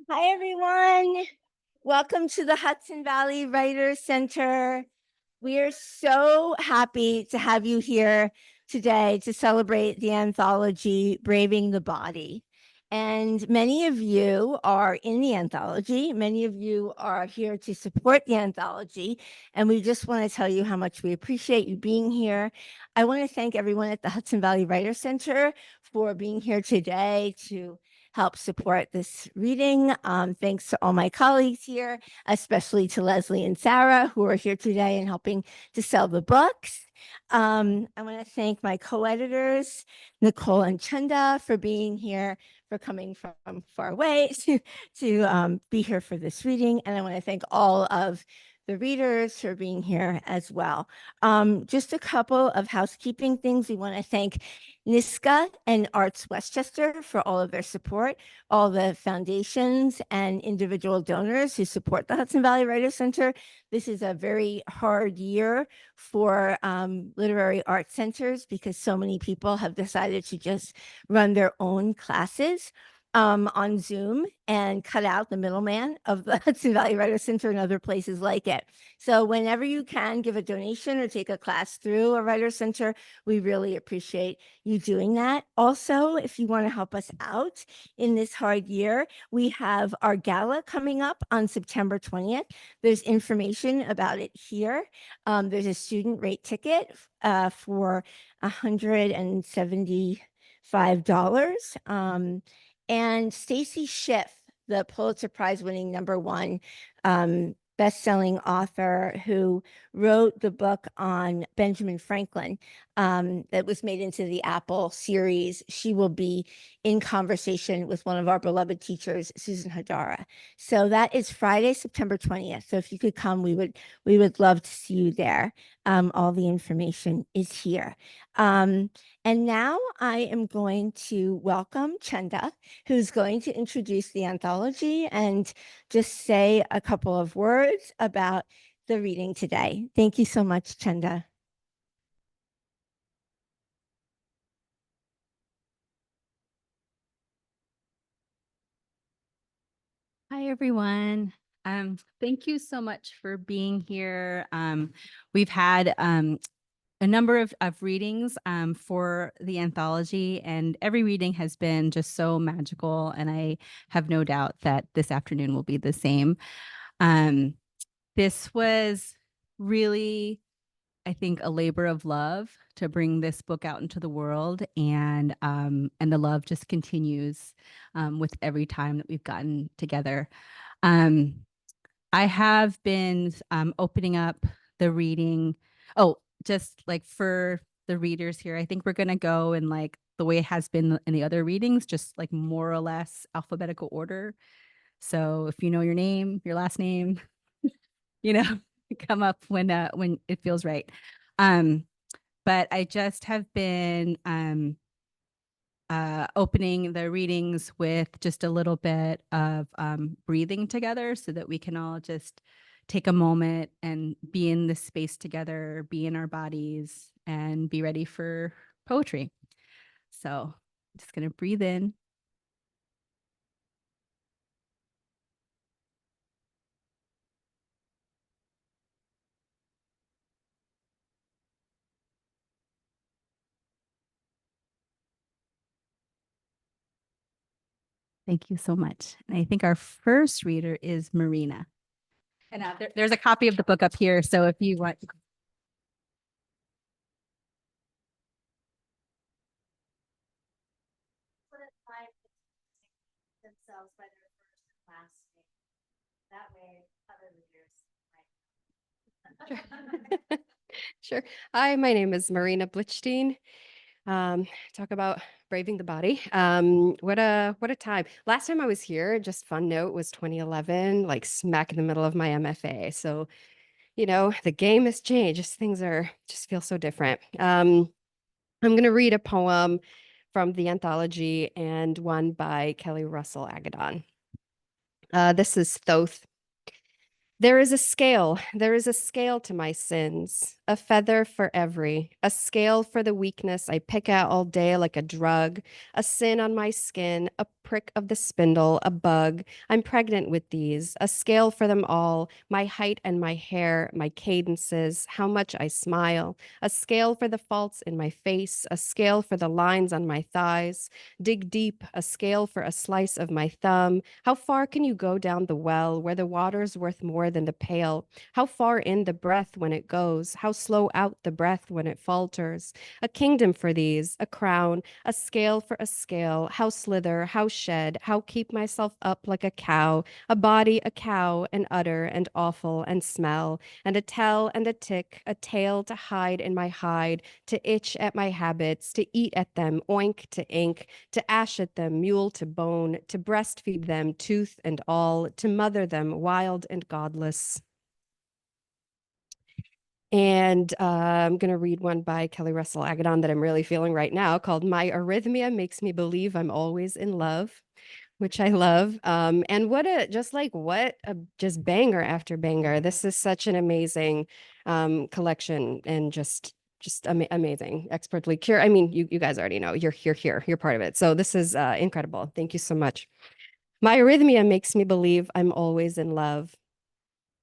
Hi, everyone. Welcome to the Hudson Valley Writers Center. We are so happy to have you here today to celebrate the anthology, Braving the Body. And many of you are in the anthology. Many of you are here to support the anthology. And we just want to tell you how much we appreciate you being here. I want to thank everyone at the Hudson Valley Writers Center for being here today to help support this reading. Thanks to all my colleagues here, especially to Leslie and Sara, who are here today and helping to sell the books. I want to thank my co-editors, Nicole and Chenda, for being here, for coming from far away to be here for this reading. And I want to thank all of the readers for being here as well. Just a couple of housekeeping things. We want to thank NISCA and Arts Westchester for all of their support, all the foundations and individual donors who support the Hudson Valley Writers Center. This is a very hard year for literary arts centers because so many people have decided to just run their own classes on Zoom and cut out the middleman of the Hudson Valley Writers Center and other places like it. So whenever you can give a donation or take a class through a Writers Center, we really appreciate you doing that. Also, if you want to help us out in this hard year, we have our gala coming up on September 20th. There's information about it here. There's a student rate ticket for $175. And Stacy Schiff, the Pulitzer Prize winning #1 best-selling author who wrote the book on Benjamin Franklin that was made into the Apple series. She will be in conversation with one of our beloved teachers, Susan Hadara. So that is Friday, September 20th. So if you could come, we would love to see you there. All the information is here. And now I am going to welcome Chenda, who's going to introduce the anthology and just say a couple of words about the reading today. Thank you so much, Chenda. Hi, everyone. Thank you so much for being here. We've had a number of readings for the anthology, and every reading has been just so magical, and I have no doubt that this afternoon will be the same. This was really, I think, a labor of love to bring this book out into the world, and the love just continues with every time that we've gotten together. I have been opening up the reading. Oh, just like for the readers here, I think we're going to go in like the way it has been in the other readings, just like more or less alphabetical order. So if you know your name, your last name, you know, come up when it feels right. But I just have been opening the readings with just a little bit of breathing together so that we can all just take a moment and be in this space together, be in our bodies, and be ready for poetry. So I'm just going to breathe in. Thank you so much. And I think our first reader is Marina. And there's a copy of the book up here. So if you want. Themselves by their first and last name. That way, other readers might. Sure. Hi, my name is Marina Blitshteyn. Talk about braving the body. What a time. Last time I was here, just fun note, was 2011, like smack in the middle of my MFA. So, the game has changed. Things just feel so different. I'm going to read a poem from the anthology and one by Kelly Russell Agaddon. This is Thoth. There is a scale to my sins, a feather for every, a scale for the weakness I pick at all day like a drug, a sin on my skin, a prick of the spindle, a bug. I'm pregnant with these, a scale for them all, my height and my hair, my cadences, how much I smile, a scale for the faults in my face, a scale for the lines on my thighs. Dig deep, a scale for a slice of my thumb. How far can you go down the well where the water's worth more than the pail? How far in the breath when it goes? How slow out the breath when it falters? A kingdom for these, a crown, a scale for a scale. How slither, how shed, how keep myself up like a cow, a body, a cow, and utter and awful and smell, and a tell and a tick, a tail to hide in my hide, to itch at my habits, to eat at them, oink to ink, to ash at them, mule to bone, to breastfeed them, tooth and all, to mother them, wild and godless. And I'm going to read one by Kelly Russell Agaddon that I'm really feeling right now called My Arrhythmia Makes Me Believe I'm Always in Love, which I love. And what a just banger after banger. This is such an amazing collection and just amazing, expertly cure. I mean, you guys already know you're here, you're part of it. So this is incredible. Thank you so much. My arrhythmia makes me believe I'm always in love.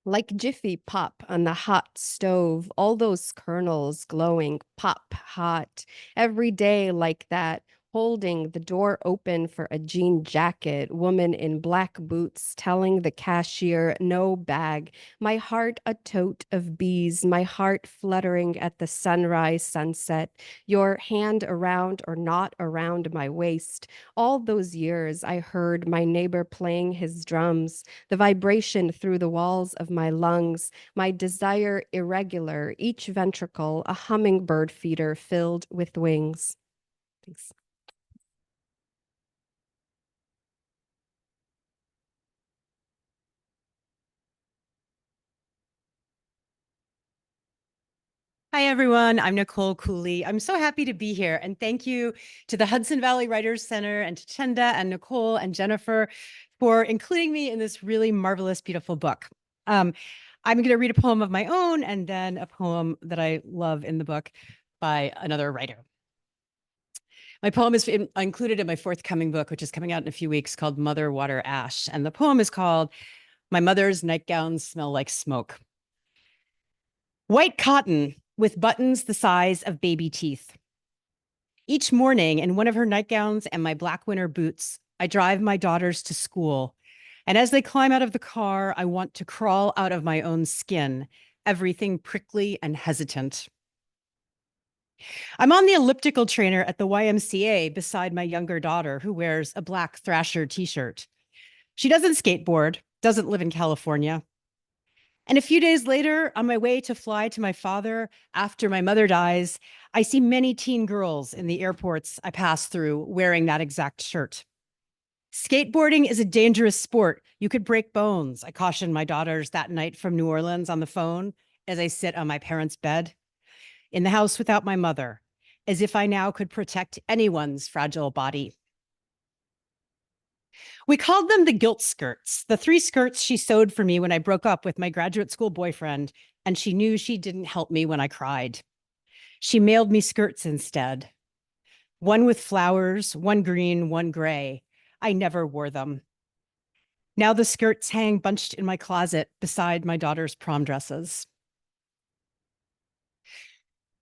Like Jiffy Pop on the hot stove, all those kernels glowing pop hot every day like that, holding the door open for a jean jacket, woman in black boots telling the cashier no bag, my heart a tote of bees, my heart fluttering at the sunrise sunset, your hand around or not around my waist. All those years I heard my neighbor playing his drums, the vibration through the walls of my lungs, my desire irregular, each ventricle a hummingbird feeder filled with wings. Thanks. Hi, everyone. I'm Nicole Cooley. I'm so happy to be here. And thank you to the Hudson Valley Writers Center and to Chenda and Nicole and Jennifer for including me in this really marvelous, beautiful book. I'm going to read a poem of my own and then a poem that I love in the book by another writer. My poem is included in my forthcoming book, which is coming out in a few weeks, called Mother, Water, Ash. And the poem is called My Mother's Nightgowns Smell Like Smoke. White cotton with buttons the size of baby teeth. Each morning in one of her nightgowns and my black winter boots, I drive my daughters to school. And as they climb out of the car, I want to crawl out of my own skin, everything prickly and hesitant. I'm on the elliptical trainer at the YMCA beside my younger daughter, who wears a black Thrasher t-shirt. She doesn't skateboard, doesn't live in California. And a few days later, on my way to fly to my father after my mother dies, I see many teen girls in the airports I pass through wearing that exact shirt. Skateboarding is a dangerous sport. You could break bones, I cautioned my daughters that night from New Orleans on the phone as I sit on my parents' bed. In the house without my mother, as if I now could protect anyone's fragile body. We called them the guilt skirts, the 3 skirts she sewed for me when I broke up with my graduate school boyfriend, and she knew she didn't help me when I cried. She mailed me skirts instead. One with flowers, one green, one gray. I never wore them. Now the skirts hang bunched in my closet beside my daughter's prom dresses.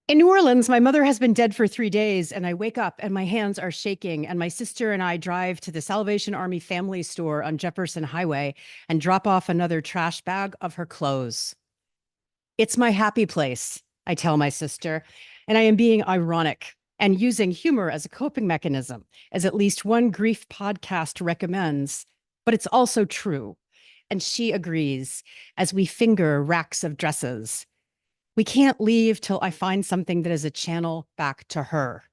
In New Orleans, my mother has been dead for 3 days, and I wake up and my hands are shaking, and my sister and I drive to the Salvation Army family store on Jefferson Highway and drop off another trash bag of her clothes. It's my happy place, I tell my sister, and I am being ironic and using humor as a coping mechanism, as at least one grief podcast recommends, but it's also true. And she agrees as we finger racks of dresses. We can't leave till I find something that is a channel back to her.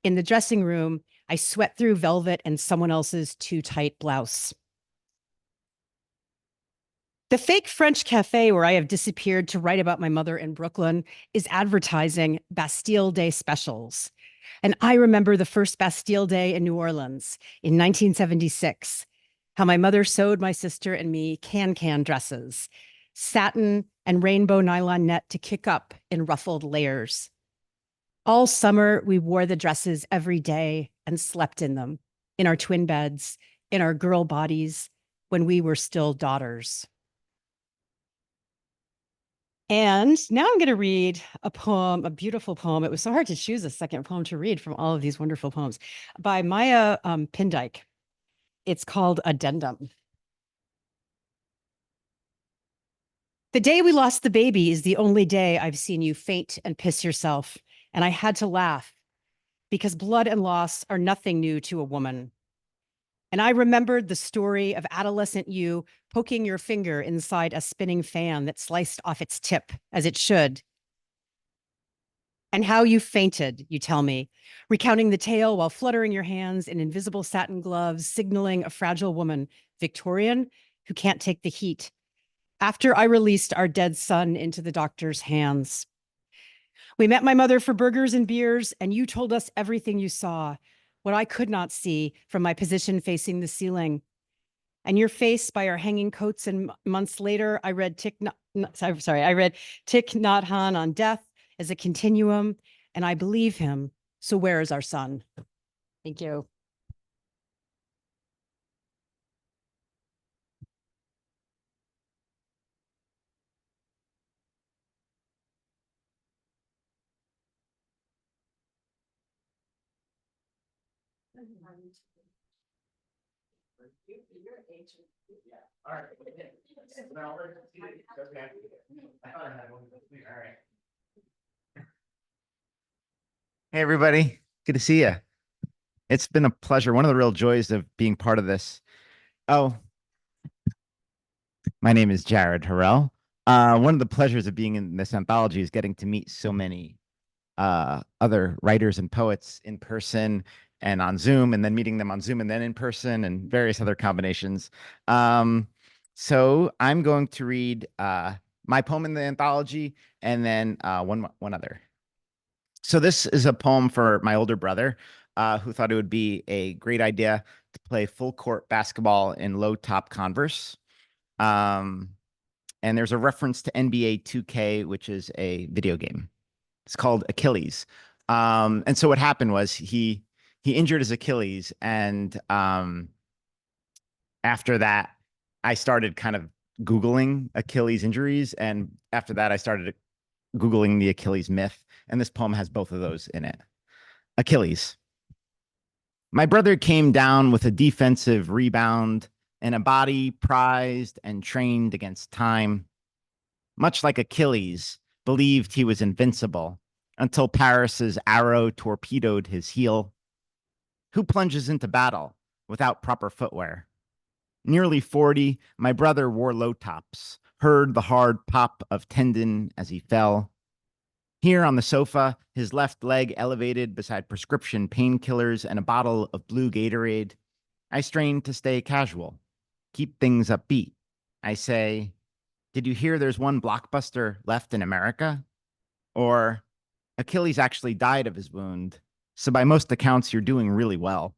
In the dressing room, I sweat through velvet and someone else's too tight blouse. The fake French cafe where I have disappeared to write about my mother in Brooklyn is advertising Bastille Day specials. And I remember the first Bastille Day in New Orleans in 1976. how my mother sewed my sister and me can-can dresses, satin and rainbow nylon net to kick up in ruffled layers. All summer, we wore the dresses every day and slept in them, in our twin beds, in our girl bodies, when we were still daughters. And now I'm going to read a poem, a beautiful poem. It was so hard to choose a second poem to read from all of these wonderful poems by Maya Pindyke. It's called Addendum. The day we lost the baby is the only day I've seen you faint and piss yourself, and I had to laugh because blood and loss are nothing new to a woman. And I remembered the story of adolescent you poking your finger inside a spinning fan that sliced off its tip, as it should. And how you fainted, you tell me, recounting the tale while fluttering your hands in invisible satin gloves, signaling a fragile woman, Victorian, who can't take the heat, after I released our dead son into the doctor's hands. We met my mother for burgers and beers, and you told us everything you saw, what I could not see from my position facing the ceiling. And your face by our hanging coats, and months later, I read Thich Nhat Hanh on death as a continuum, and I believe him. So where is our son? Thank you. All right. Hey, everybody. Good to see you. It's been a pleasure. One of the real joys of being part of this. Oh, my name is Jared Harel. One of the pleasures of being in this anthology is getting to meet so many other writers and poets in person and on Zoom, and then meeting them on Zoom and then in person, and various other combinations. So I'm going to read my poem in the anthology, and then one other. So this is a poem for my older brother, who thought it would be a great idea to play full court basketball in low top Converse. And there's a reference to NBA 2K, which is a video game. It's called Achilles. And so what happened was he injured his Achilles, and after that, I started kind of Googling Achilles injuries, and after that, I started Googling the Achilles myth, and this poem has both of those in it. Achilles. My brother came down with a defensive rebound and a body prized and trained against time. Much like Achilles, believed he was invincible until Paris's arrow torpedoed his heel. Who plunges into battle without proper footwear? Nearly 40, my brother wore low tops, heard the hard pop of tendon as he fell. Here on the sofa, his left leg elevated beside prescription painkillers and a bottle of blue Gatorade, I strain to stay casual, keep things upbeat. I say, did you hear there's one blockbuster left in America? Or, Achilles actually died of his wound, so by most accounts, you're doing really well.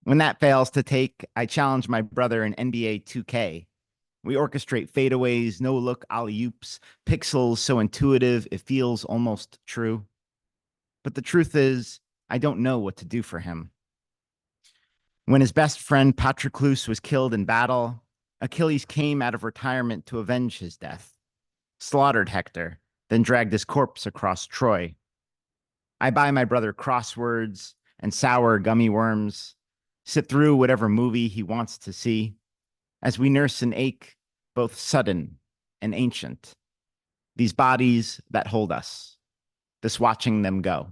When that fails to take, I challenge my brother in NBA 2K. We orchestrate fadeaways, no-look alley-oops, pixels so intuitive it feels almost true. But the truth is, I don't know what to do for him. When his best friend Patroclus was killed in battle, Achilles came out of retirement to avenge his death, slaughtered Hector, then dragged his corpse across Troy. I buy my brother crosswords and sour gummy worms, sit through whatever movie he wants to see, as we nurse an ache, both sudden and ancient. These bodies that hold us, this watching them go.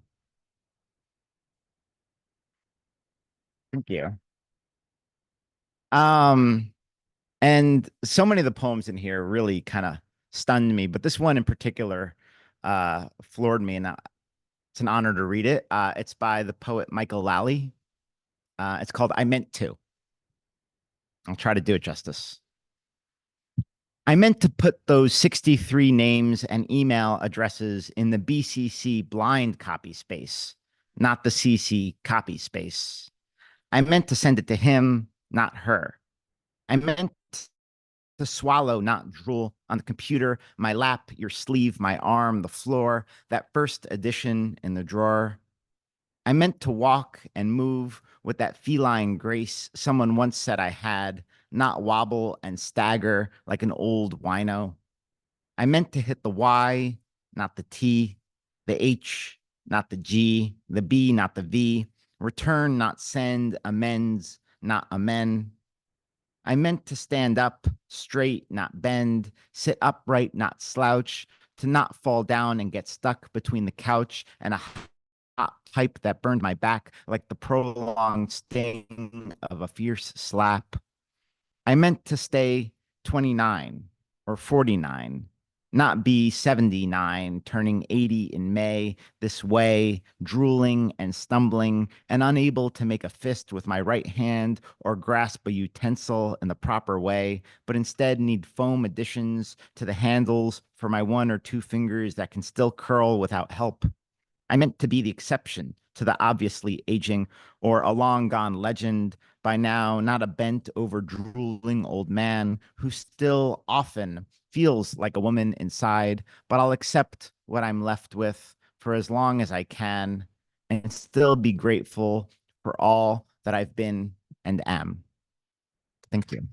Thank you. And so many of the poems in here really kind of stunned me, but this one in particular floored me, and it's an honor to read it. It's by the poet Michael Lally. It's called I Meant To. I'll try to do it justice. I meant to put those 63 names and email addresses in the BCC blind copy space, not the CC copy space. I meant to send it to him, not her. I meant to swallow, not drool, on the computer, my lap, your sleeve, my arm, the floor, that first edition in the drawer. I meant to walk and move with that feline grace someone once said I had, not wobble and stagger like an old wino. I meant to hit the Y, not the T, the H, not the G, the B, not the V, return, not send, amends, not amen. I meant to stand up, straight, not bend, sit upright, not slouch, to not fall down and get stuck between the couch and a hot pipe that burned my back like the prolonged sting of a fierce slap. I meant to stay 29 or 49, not be 79, turning 80 in May, this way, drooling and stumbling and unable to make a fist with my right hand or grasp a utensil in the proper way, but instead need foam additions to the handles for my 1 or 2 fingers that can still curl without help. I meant to be the exception to the obviously aging or a long gone legend, by now not a bent over drooling old man who still often feels like a woman inside, but I'll accept what I'm left with for as long as I can and still be grateful for all that I've been and am. Thank you.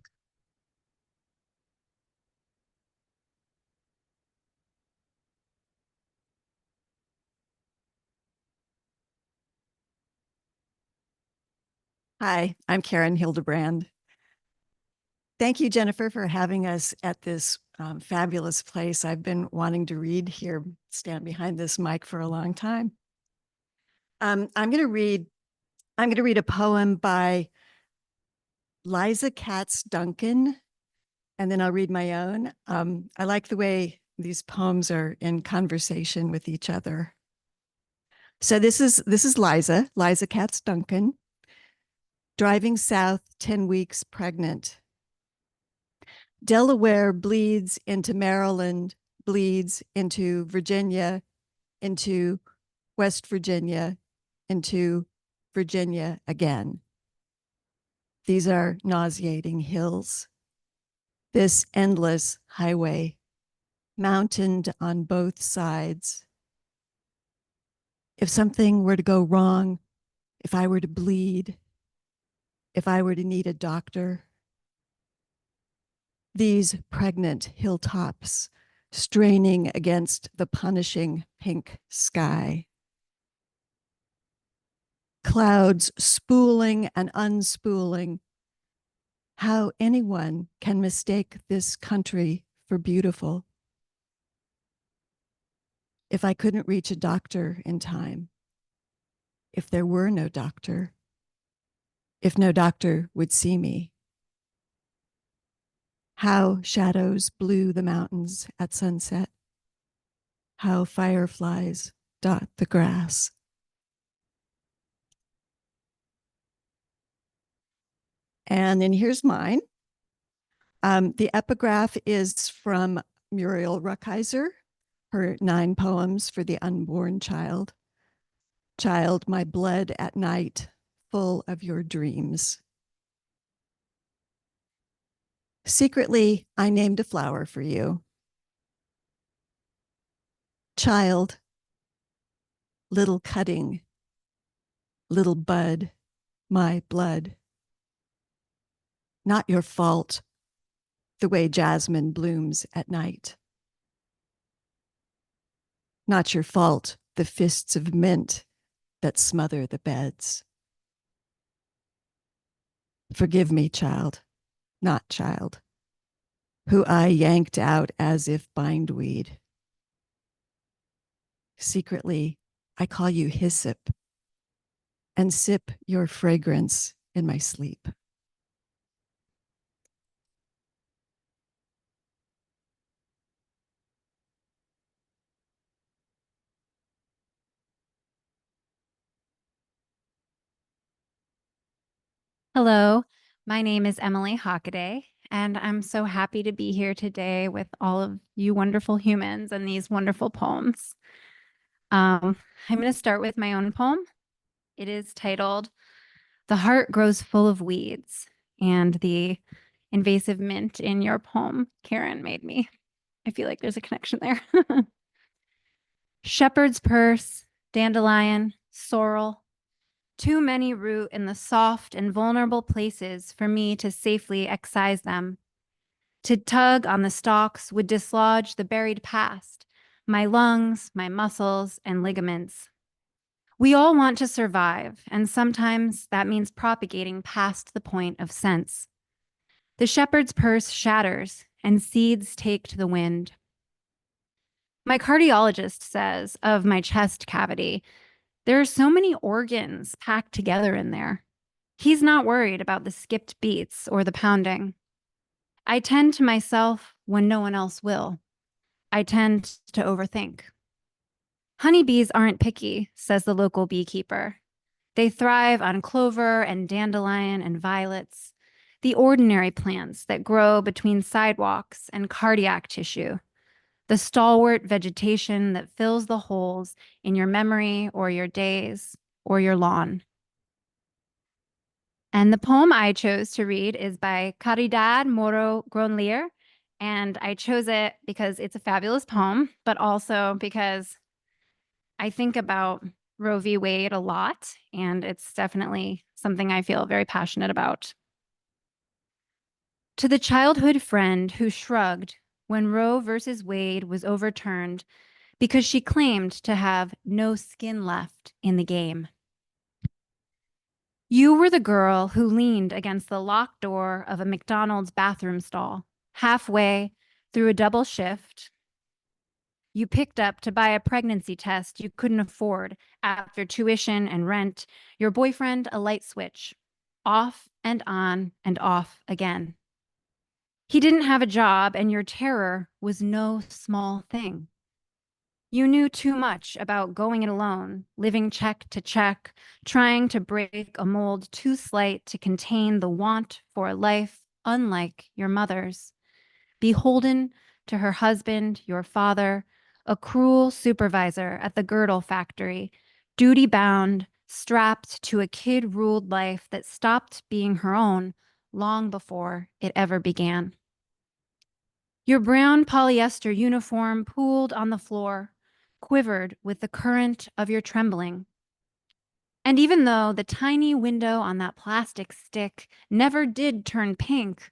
Hi, I'm Karen Hildebrand. Thank you, Jennifer, for having us at this fabulous place. I've been wanting to read here, stand behind this mic for a long time. I'm going to read a poem by Liza Katz Duncan, and then I'll read my own. I like the way these poems are in conversation with each other. So this is Liza Katz Duncan. Driving south, 10 weeks pregnant. Delaware bleeds into Maryland, bleeds into Virginia, into West Virginia, into Virginia again. These are nauseating hills. This endless highway, mountained on both sides. If something were to go wrong, if I were to bleed, if I were to need a doctor, these pregnant hilltops straining against the punishing pink sky. Clouds spooling and unspooling. How anyone can mistake this country for beautiful. If I couldn't reach a doctor in time, if there were no doctor, if no doctor would see me. How shadows blew the mountains at sunset. How fireflies dot the grass. And then here's mine. The epigraph is from Muriel Rukeyser, her 9 poems for the unborn child. Child, my blood at night, full of your dreams. Secretly, I named a flower for you. Child, little cutting, little bud, my blood. Not your fault, the way jasmine blooms at night. Not your fault, the fists of mint that smother the beds. Forgive me, child, not child, who I yanked out as if bindweed. Secretly, I call you hyssop and sip your fragrance in my sleep. Hello, my name is Emily Hockaday, and I'm so happy to be here today with all of you wonderful humans and these wonderful poems. I'm going to start with my own poem. It is titled, The Heart Grows Full of Weeds. and the invasive mint in your poem, Karen, made me. I feel like there's a connection there. Shepherd's purse, dandelion, sorrel, too many root in the soft and vulnerable places for me to safely excise them. To tug on the stalks would dislodge the buried past, my lungs, my muscles, and ligaments. We all want to survive, and sometimes that means propagating past the point of sense. The shepherd's purse shatters, and seeds take to the wind. My cardiologist says of my chest cavity, there are so many organs packed together in there. He's not worried about the skipped beats or the pounding. I tend to myself when no one else will. I tend to overthink. Honeybees aren't picky, says the local beekeeper. They thrive on clover and dandelion and violets, the ordinary plants that grow between sidewalks and cardiac tissue, the stalwart vegetation that fills the holes in your memory or your days or your lawn. And the poem I chose to read is by Caridad Moro-Gronlier, and I chose it because it's a fabulous poem, but also because I think about Roe v. Wade a lot, and it's definitely something I feel very passionate about. To the childhood friend who shrugged when Roe versus Wade was overturned because she claimed to have no skin left in the game. You were the girl who leaned against the locked door of a McDonald's bathroom stall, halfway through a double shift. You picked up to buy a pregnancy test you couldn't afford after tuition and rent, your boyfriend a light switch, off and on and off again. He didn't have a job, and your terror was no small thing. You knew too much about going it alone, living check to check, trying to break a mold too slight to contain the want for a life unlike your mother's, beholden to her husband, your father, a cruel supervisor at the girdle factory, duty-bound, strapped to a kid-ruled life that stopped being her own long before it ever began. Your brown polyester uniform pooled on the floor, quivered with the current of your trembling. And even though the tiny window on that plastic stick never did turn pink,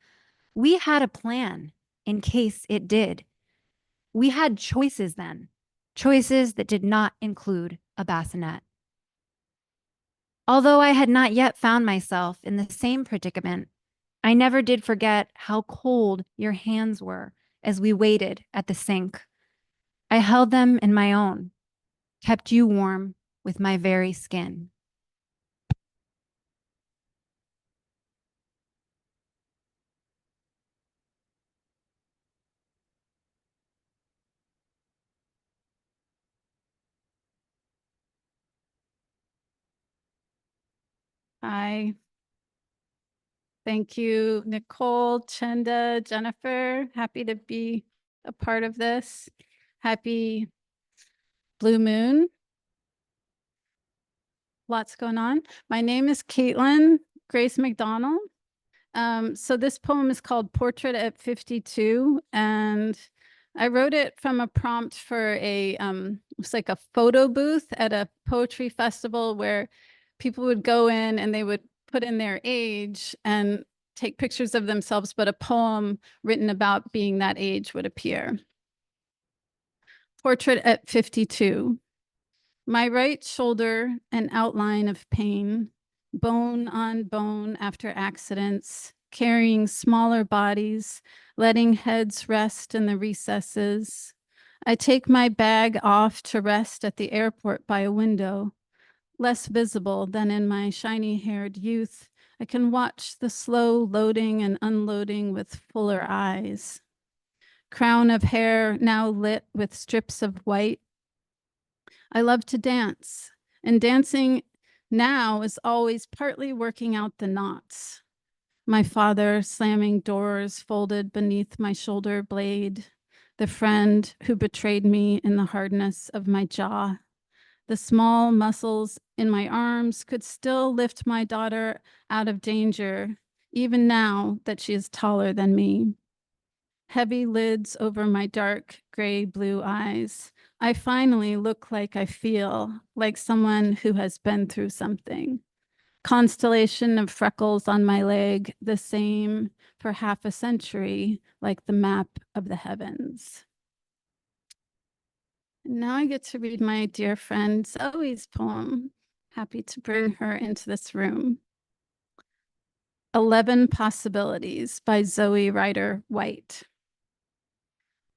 we had a plan in case it did. We had choices then, choices that did not include a bassinet. Although I had not yet found myself in the same predicament, I never did forget how cold your hands were as we waited at the sink. I held them in my own, kept you warm with my very skin. Hi. Thank you, Nicole, Chenda, Jennifer. Happy to be a part of this. Happy Blue Moon. Lots going on. My name is Caitlin Grace McDonnell. So this poem is called Portrait at 52, and I wrote it from a prompt for a it's like a photo booth at a poetry festival where people would go in and they would put in their age and take pictures of themselves, but a poem written about being that age would appear. Portrait at 52. My right shoulder, an outline of pain, bone on bone after accidents, carrying smaller bodies, letting heads rest in the recesses. I take my bag off to rest at the airport by a window, less visible than in my shiny-haired youth. I can watch the slow loading and unloading with fuller eyes. Crown of hair now lit with strips of white. I love to dance, and dancing now is always partly working out the knots. My father slamming doors folded beneath my shoulder blade, the friend who betrayed me in the hardness of my jaw. The small muscles in my arms could still lift my daughter out of danger, even now that she is taller than me. Heavy lids over my dark gray blue eyes. I finally look like I feel like someone who has been through something. Constellation of freckles on my leg, the same for half a century, like the map of the heavens. And now I get to read my dear friend Zoe's poem. Happy to bring her into this room. 11 Possibilities by Zoe Ryder White.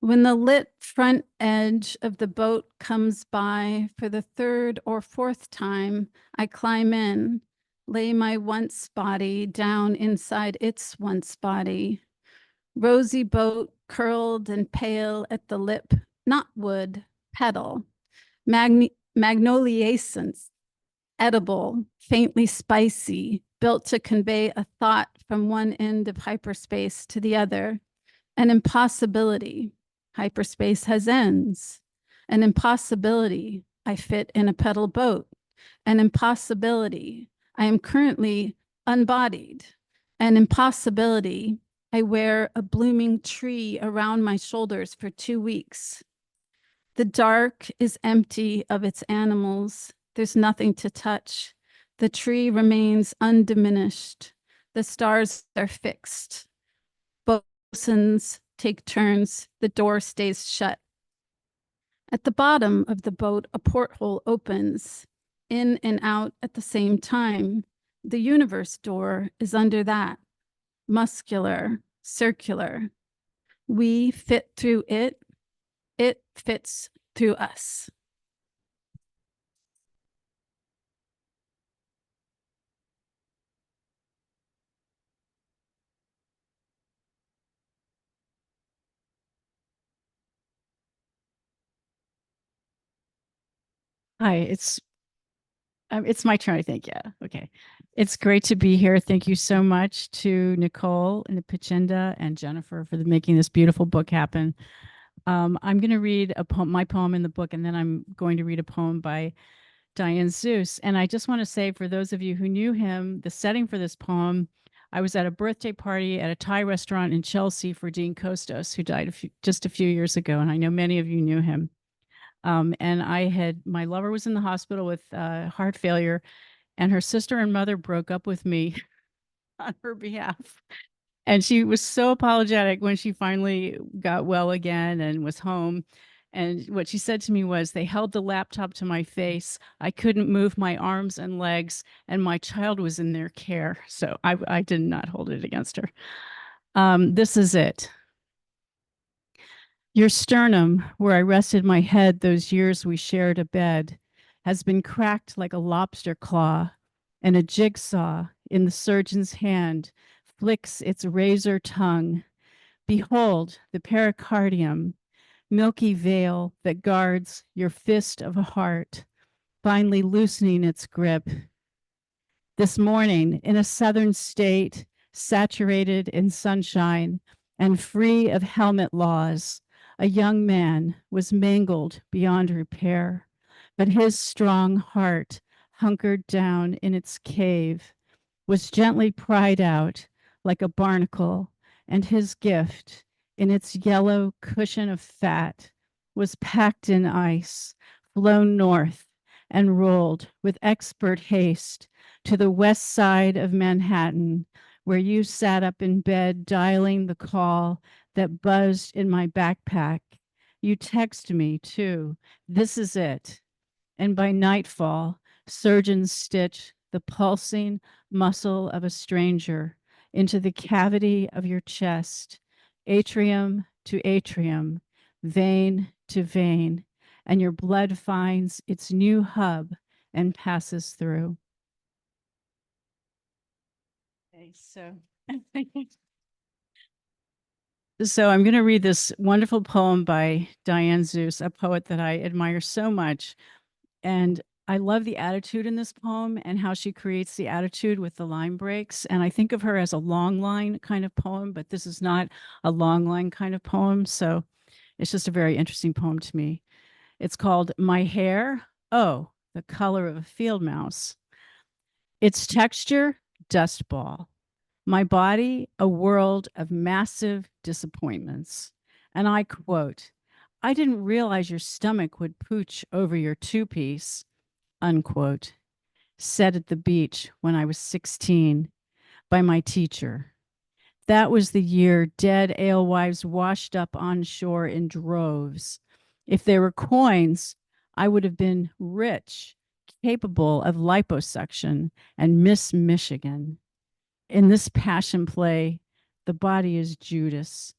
When the lit front edge of the boat comes by for the third or fourth time, I climb in, lay my once body down inside its once body. Rosy boat, curled and pale at the lip, not wood, petal. Magnoliescence, edible, faintly spicy, built to convey a thought from one end of hyperspace to the other. An impossibility. Hyperspace has ends. An impossibility. I fit in a pedal boat. An impossibility. I am currently unbodied. An impossibility. I wear a blooming tree around my shoulders for 2 weeks. The dark is empty of its animals. There's nothing to touch. The tree remains undiminished. The stars are fixed. Bosuns take turns. The door stays shut. At the bottom of the boat, a porthole opens, in and out at the same time. The universe door is under that, muscular, circular. We fit through it. It fits through us. Hi, it's my turn, I think. Yeah. Okay. It's great to be here. Thank you so much to Nicole and Chenda and Jennifer for making this beautiful book happen. I'm going to read my poem in the book, and then I'm going to read a poem by Diane Seuss. And I just want to say, for those of you who knew him, the setting for this poem, I was at a birthday party at a Thai restaurant in Chelsea for Dean Kostos, who died just a few years ago. And I know many of you knew him. And my lover was in the hospital with heart failure, and her sister and mother broke up with me on her behalf. And she was so apologetic when she finally got well again and was home. And what she said to me was, they held the laptop to my face. I couldn't move my arms and legs, and my child was in their care. So I did not hold it against her. This is it. Your sternum, where I rested my head those years we shared a bed, has been cracked like a lobster claw, and a jigsaw in the surgeon's hand flicks its razor tongue. Behold the pericardium, milky veil that guards your fist of a heart, finally loosening its grip. This morning, in a southern state, saturated in sunshine and free of helmet laws, a young man was mangled beyond repair, but his strong heart, hunkered down in its cave, was gently pried out like a barnacle, and his gift, in its yellow cushion of fat, was packed in ice, flown north, and rolled with expert haste to the west side of Manhattan, where you sat up in bed dialing the call that buzzed in my backpack. You text me too. This is it. And by nightfall, surgeons stitch the pulsing muscle of a stranger into the cavity of your chest, atrium to atrium, vein to vein, and your blood finds its new hub and passes through. Okay, so I'm going to read this wonderful poem by Diane Seuss, a poet that I admire so much. And I love the attitude in this poem and how she creates the attitude with the line breaks. And I think of her as a long line kind of poem, but this is not a long line kind of poem. So it's just a very interesting poem to me. It's called My Hair, Oh, the Color of a Field Mouse. Its texture, dust ball. My body, a world of massive disappointments. And I quote, I didn't realize your stomach would pooch over your two-piece, unquote, said at the beach when I was 16 by my teacher. That was the year dead alewives washed up on shore in droves. If there were coins, I would have been rich, capable of liposuction and Miss Michigan. In this passion play, the body is Judas,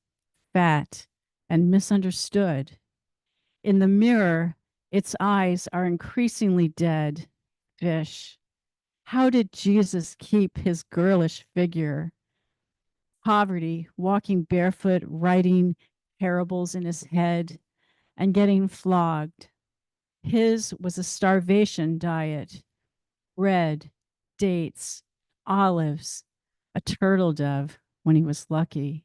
fat and misunderstood. In the mirror, its eyes are increasingly dead, fish. How did Jesus keep his girlish figure? Poverty, walking barefoot, writing parables in his head, and getting flogged. His was a starvation diet. Bread, dates, olives, a turtle dove when he was lucky.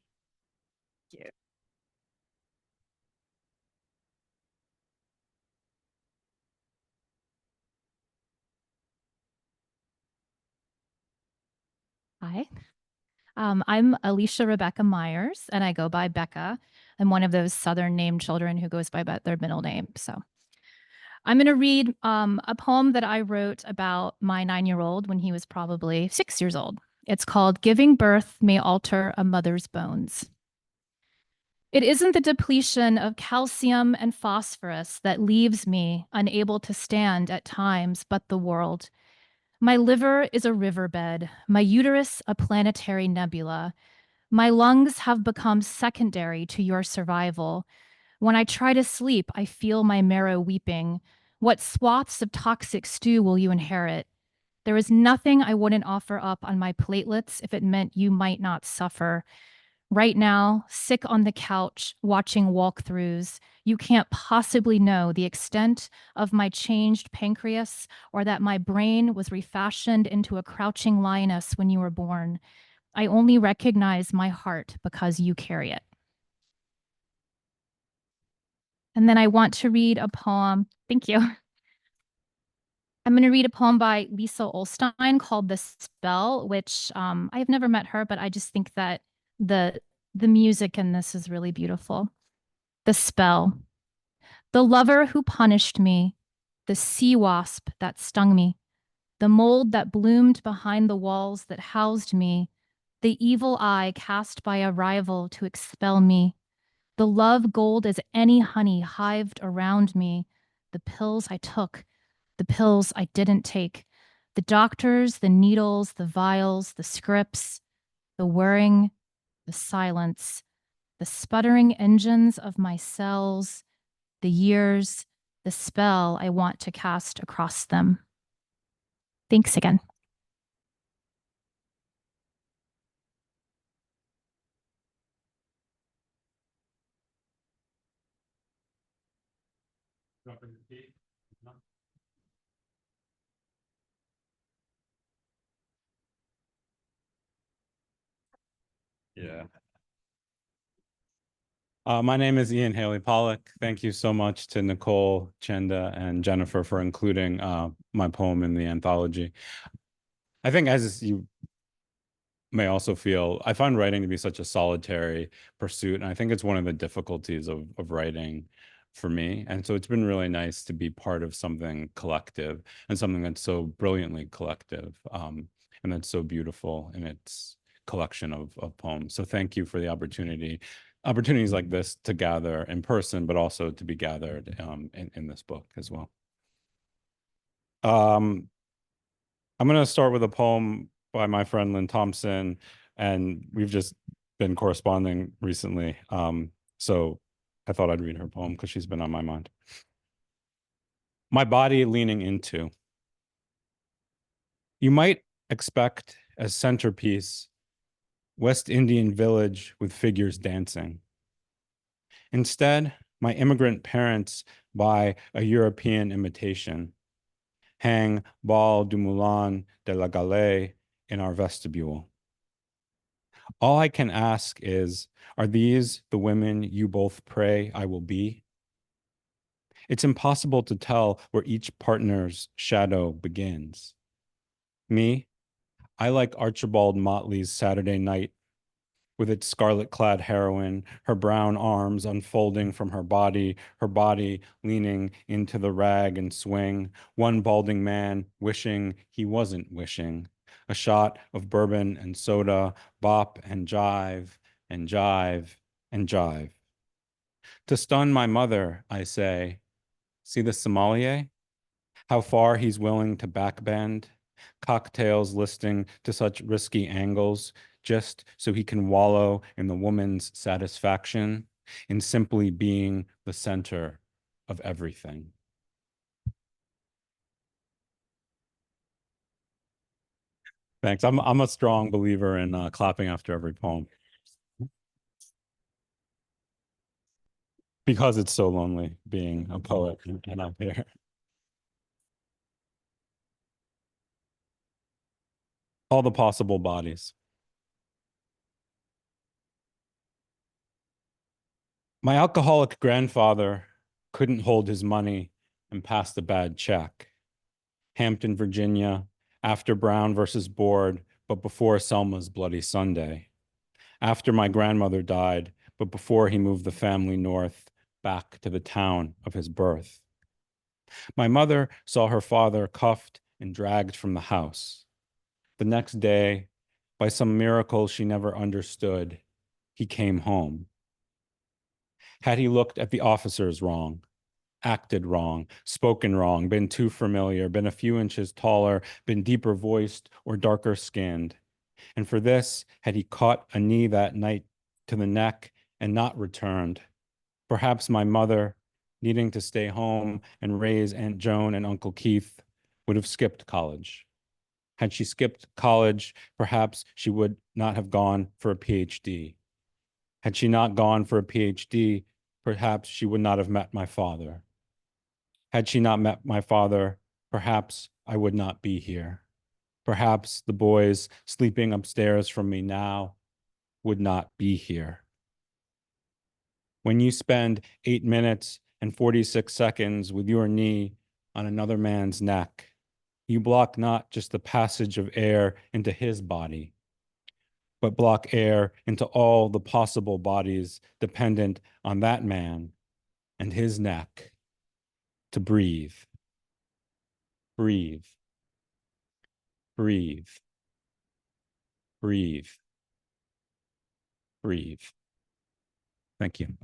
Hi. I'm Alicia Rebecca Myers, and I go by Becca. I'm one of those Southern named children who goes by their middle name. So I'm going to read a poem that I wrote about my 9-year-old when he was probably 6 years old. It's called Giving Birth May Alter a Mother's Bones. It isn't the depletion of calcium and phosphorus that leaves me unable to stand at times, but the world. My liver is a riverbed, my uterus a planetary nebula. My lungs have become secondary to your survival. When I try to sleep, I feel my marrow weeping. What swaths of toxic stew will you inherit? There is nothing I wouldn't offer up on my platelets if it meant you might not suffer. Right now, sick on the couch, watching walkthroughs, you can't possibly know the extent of my changed pancreas or that my brain was refashioned into a crouching lioness when you were born. I only recognize my heart because you carry it. And then I want to read a poem. Thank you. I'm going to read a poem by Lisa Olstein called The Spell, which I have never met her, but I just think that the music in this is really beautiful. The Spell. The lover who punished me, the sea wasp that stung me, the mold that bloomed behind the walls that housed me, the evil eye cast by a rival to expel me, the love gold as any honey hived around me, the pills I took, the pills I didn't take, the doctors, the needles, the vials, the scripts, the whirring, the silence, the sputtering engines of my cells, the years, the spell I want to cast across them. Thanks again. Yeah. My name is Iain Haley Pollock. Thank you so much to Nicole, Chenda, and Jennifer for including my poem in the anthology. I think, as you may also feel, I find writing to be such a solitary pursuit, and I think it's one of the difficulties of writing for me. And so it's been really nice to be part of something collective and something that's so brilliantly collective, and that's so beautiful in its collection of poems. So thank you for the opportunities like this to gather in person, but also to be gathered in this book as well. I'm going to start with a poem by my friend Lynn Thompson, and we've just been corresponding recently. So I thought I'd read her poem because she's been on my mind. My body leaning into. You might expect as centerpiece West Indian village with figures dancing. Instead, my immigrant parents buy a European imitation, hang Bal du Moulin de la Galette in our vestibule. All I can ask is, are these the women you both pray I will be? It's impossible to tell where each partner's shadow begins. Me, I like Archibald Motley's Saturday Night, with its scarlet-clad heroine, her brown arms unfolding from her body leaning into the rag and swing, one balding man wishing he wasn't wishing. A shot of bourbon and soda, bop and jive and jive and jive. To stun my mother, I say, see the sommelier? How far he's willing to backbend, cocktails listing to such risky angles, just so he can wallow in the woman's satisfaction, in simply being the center of everything. Thanks. I'm a strong believer in clapping after every poem. Because it's so lonely being a poet and up here. All the possible bodies. My alcoholic grandfather couldn't hold his money and passed a bad check. Hampton, Virginia, after Brown versus Board, but before Selma's Bloody Sunday. After my grandmother died, but before he moved the family north, back to the town of his birth. My mother saw her father cuffed and dragged from the house. The next day, by some miracle she never understood, he came home. Had he looked at the officers wrong, acted wrong, spoken wrong, been too familiar, been a few inches taller, been deeper voiced or darker skinned? And for this, had he caught a knee that night to the neck and not returned? Perhaps my mother, needing to stay home and raise Aunt Joan and Uncle Keith, would have skipped college. Had she skipped college, perhaps she would not have gone for a PhD. Had she not gone for a PhD, perhaps she would not have met my father. Had she not met my father, perhaps I would not be here. Perhaps the boys sleeping upstairs from me now would not be here. When you spend 8 minutes and 46 seconds with your knee on another man's neck, you block not just the passage of air into his body, but block air into all the possible bodies dependent on that man and his neck to breathe. Breathe. Breathe. Breathe. Breathe. Thank you.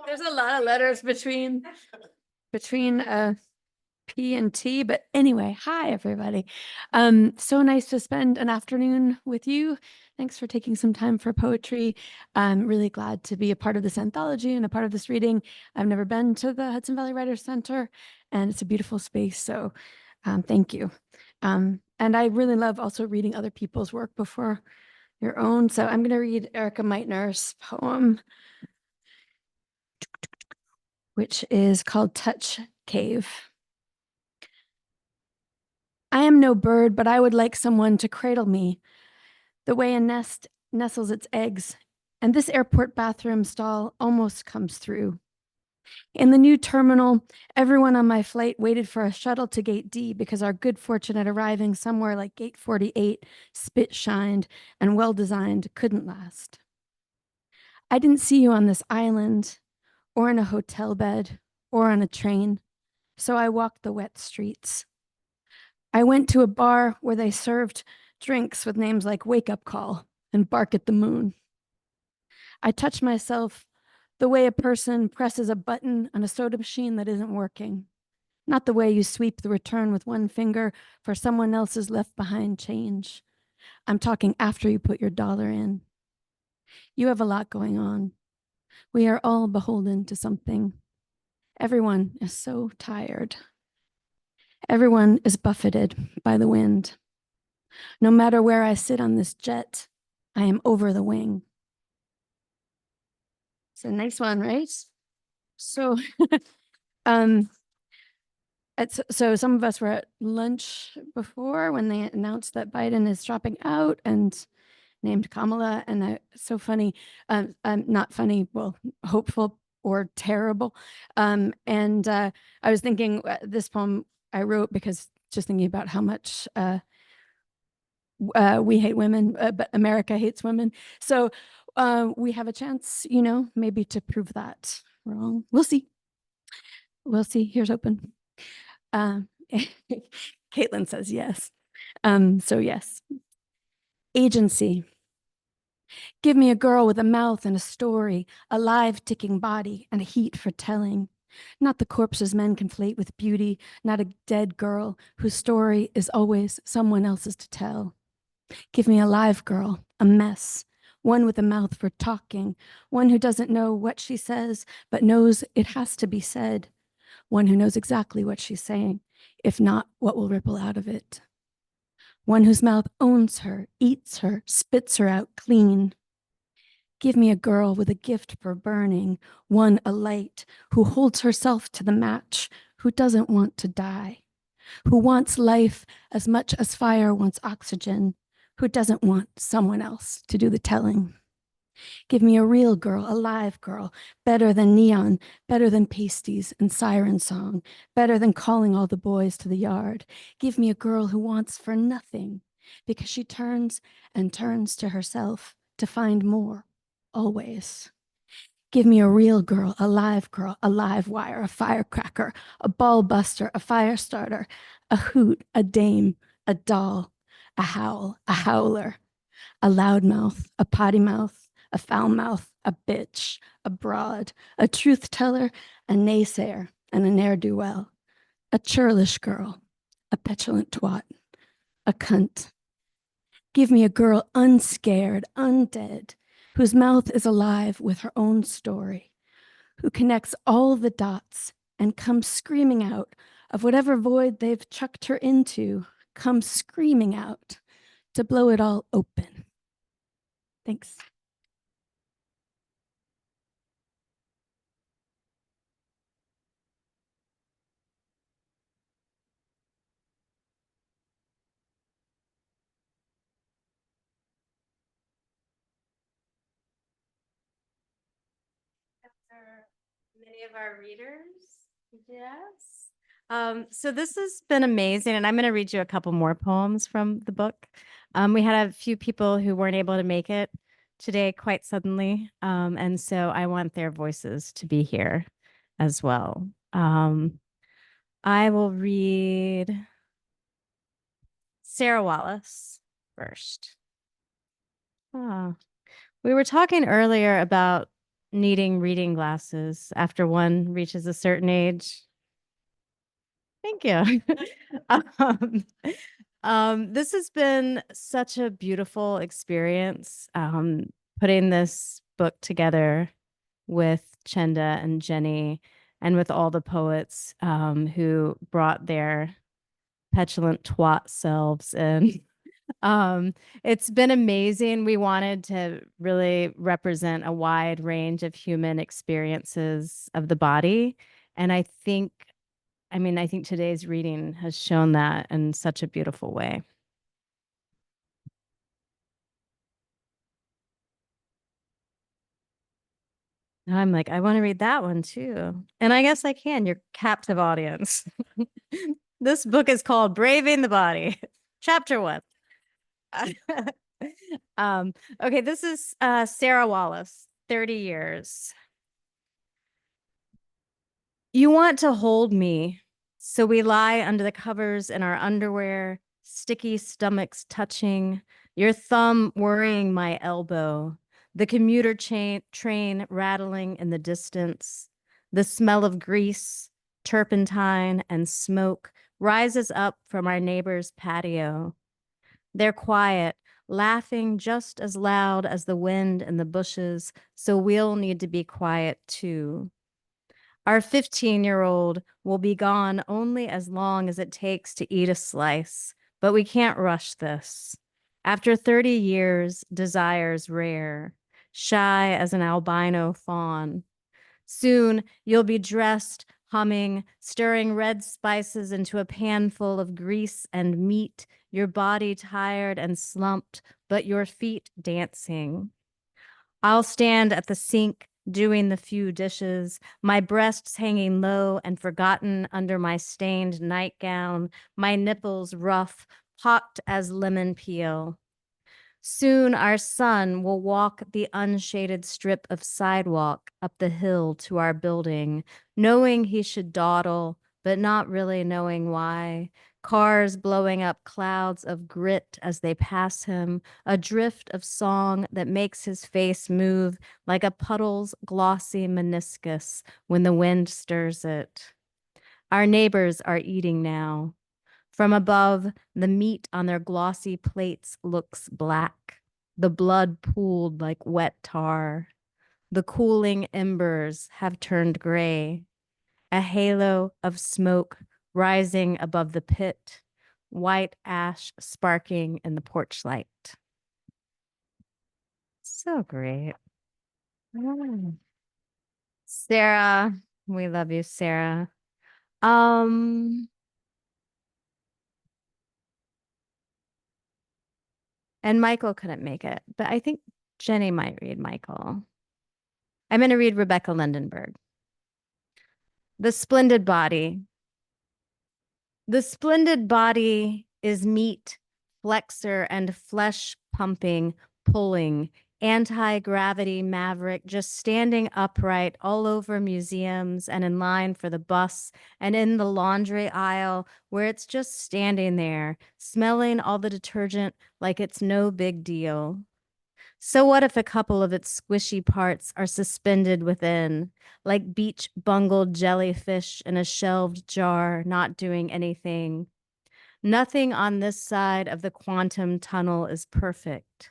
There's a lot of letters between P and T, but anyway, hi everybody. So nice to spend an afternoon with you. Thanks for taking some time for poetry. I'm really glad to be a part of this anthology and a part of this reading. I've never been to the Hudson Valley Writers Center, and it's a beautiful space. So thank you. And I really love also reading other people's work before your own. So I'm going to read Erica Meitner's poem, which is called Touch Cave. I am no bird, but I would like someone to cradle me the way a nest nestles its eggs, and this airport bathroom stall almost comes through. In the new terminal, everyone on my flight waited for a shuttle to Gate D because our good fortune at arriving somewhere like Gate 48, spit-shined and well-designed, couldn't last. I didn't see you on this island, or in a hotel bed, or on a train, so I walked the wet streets. I went to a bar where they served drinks with names like Wake Up Call and Bark at the Moon. I touched myself the way a person presses a button on a soda machine that isn't working, not the way you sweep the return with one finger for someone else's left behind change. I'm talking after you put your dollar in. You have a lot going on. We are all beholden to something. Everyone is so tired. Everyone is buffeted by the wind. No matter where I sit on this jet, I am over the wing. It's a nice one, right? So, So some of us were at lunch before when they announced that Biden is dropping out and named Kamala, and so funny, not funny, well, hopeful or terrible. And I was thinking this poem I wrote because just thinking about how much we hate women, but America hates women. So we have a chance, maybe to prove that wrong. We'll see. We'll see. Here's open. Caitlin says yes. So yes. Agency. Give me a girl with a mouth and a story, a live ticking body and a heat for telling. Not the corpses men conflate with beauty, not a dead girl whose story is always someone else's to tell. Give me a live girl, a mess, one with a mouth for talking, one who doesn't know what she says, but knows it has to be said, one who knows exactly what she's saying, if not, what will ripple out of it. One whose mouth owns her, eats her, spits her out clean. Give me a girl with a gift for burning, one a light, who holds herself to the match, who doesn't want to die, who wants life as much as fire wants oxygen, who doesn't want someone else to do the telling. Give me a real girl, a live girl, better than neon, better than pasties and siren song, better than calling all the boys to the yard. Give me a girl who wants for nothing because she turns and turns to herself to find more, always. Give me a real girl, a live wire, a firecracker, a ball buster, a fire starter, a hoot, a dame, a doll, a howl, a howler, a loudmouth, a potty mouth, a foul mouth, a bitch, a broad, a truth teller, a naysayer, and a ne'er-do-well, a churlish girl, a petulant twat, a cunt. Give me a girl unscared, undead, whose mouth is alive with her own story, who connects all the dots and comes screaming out of whatever void they've chucked her into, comes screaming out to blow it all open. Thanks. Many of our readers, yes. So this has been amazing, and I'm going to read you a couple more poems from the book. We had a few people who weren't able to make it today quite suddenly, and so I want their voices to be here as well. I will read Sara Wallace first. We were talking earlier about needing reading glasses after one reaches a certain age. Thank you. This has been such a beautiful experience, putting this book together with Chenda and Jenny and with all the poets who brought their petulant twat selves in. It's been amazing. We wanted to really represent a wide range of human experiences of the body. And I think today's reading has shown that in such a beautiful way. Now I'm like, I want to read that one too. And I guess I can, your captive audience. This book is called Braving the Body, Chapter 1. Okay, this is Sara Wallace, 30 years. You want to hold me, so we lie under the covers in our underwear, sticky stomachs touching, your thumb worrying my elbow, the commuter train rattling in the distance, the smell of grease, turpentine, and smoke rises up from our neighbor's patio. They're quiet, laughing just as loud as the wind in the bushes, so we'll need to be quiet too. Our 15-year-old will be gone only as long as it takes to eat a slice, but we can't rush this. After 30 years, desire's rare, shy as an albino fawn. Soon you'll be dressed humming, stirring red spices into a pan full of grease and meat, your body tired and slumped, but your feet dancing. I'll stand at the sink, doing the few dishes, my breasts hanging low and forgotten under my stained nightgown, my nipples rough, pocked as lemon peel. Soon our son will walk the unshaded strip of sidewalk up the hill to our building, knowing he should dawdle, but not really knowing why. Cars blowing up clouds of grit as they pass him, a drift of song that makes his face move like a puddle's glossy meniscus when the wind stirs it. Our neighbors are eating now. From above, the meat on their glossy plates looks black, the blood pooled like wet tar. The cooling embers have turned gray, a halo of smoke rising above the pit, white ash sparking in the porch light. So great. Sarah, we love you, Sarah. And Michael couldn't make it, but I think Jenny might read Michael. I'm going to read Rebecca Lindenberg. The splendid body. The splendid body is meat, flexor, and flesh pumping, pulling, anti-gravity maverick, just standing upright all over museums and in line for the bus and in the laundry aisle where it's just standing there, smelling all the detergent like it's no big deal. So what if a couple of its squishy parts are suspended within, like beach bungled jellyfish in a shelved jar, not doing anything? Nothing on this side of the quantum tunnel is perfect.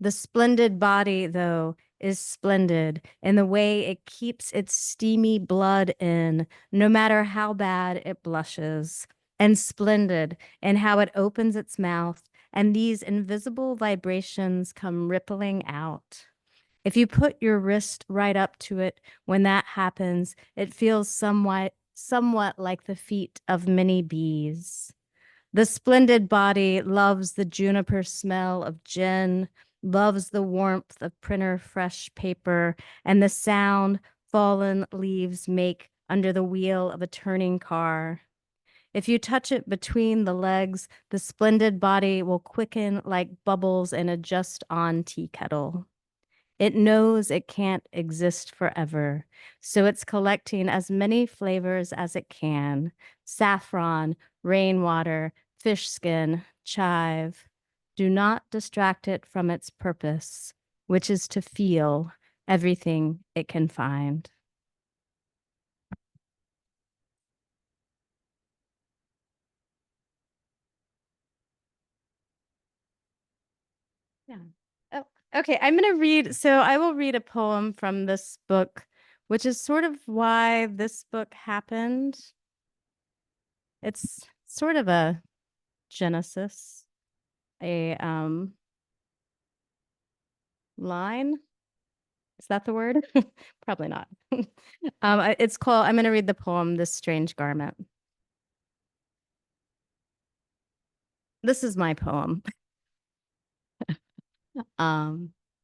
The splendid body, though, is splendid in the way it keeps its steamy blood in, no matter how bad it blushes, and splendid in how it opens its mouth, and these invisible vibrations come rippling out. If you put your wrist right up to it when that happens, it feels somewhat like the feet of many bees. The splendid body loves the juniper smell of gin, loves the warmth of printer fresh paper, and the sound fallen leaves make under the wheel of a turning car. If you touch it between the legs, the splendid body will quicken like bubbles in a just-on tea kettle. It knows it can't exist forever, so it's collecting as many flavors as it can: saffron, rainwater, fish skin, chive. Do not distract it from its purpose, which is to feel everything it can find. Yeah. Oh, okay. I'm going to read. So I will read a poem from this book, which is sort of why this book happened. It's sort of a genesis, a line. Is that the word? Probably not. It's called, I'm going to read the poem, This Strange Garment. This is my poem.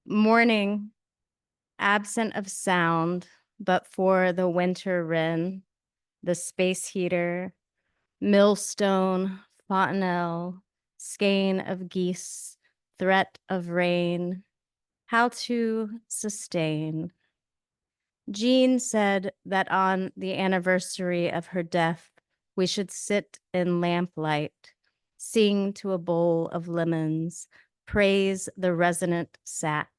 Morning, absent of sound, but for the winter wren, the space heater, millstone, fontanelle, skein of geese, threat of rain, how to sustain. Jean said that on the anniversary of her death, we should sit in lamplight, sing to a bowl of lemons, praise the resonant sac.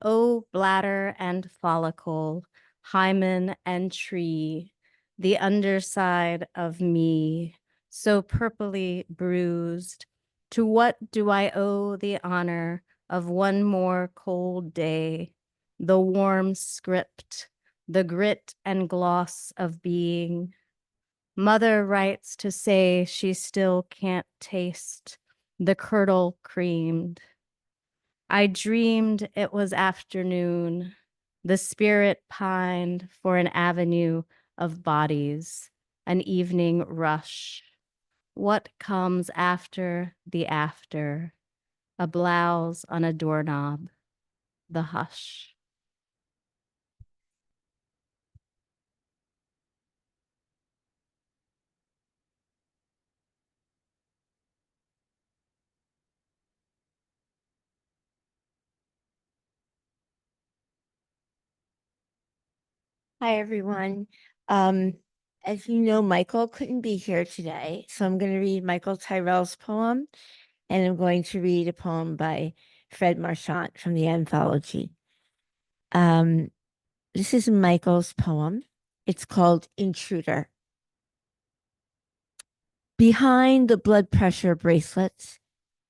O bladder and follicle, hymen and tree, the underside of me, so purplely bruised, to what do I owe the honor of one more cold day, the warm script, the grit and gloss of being? Mother writes to say she still can't taste the curdle creamed. I dreamed it was afternoon. The spirit pined for an avenue of bodies, an evening rush. What comes after the after? A blouse on a doorknob, the hush. Hi, everyone. As you know, Michael couldn't be here today, so I'm going to read Michael Tyrell's poem, and I'm going to read a poem by Fred Marchant from the Anthology. This is Michael's poem. It's called Intruder. Behind the blood pressure bracelets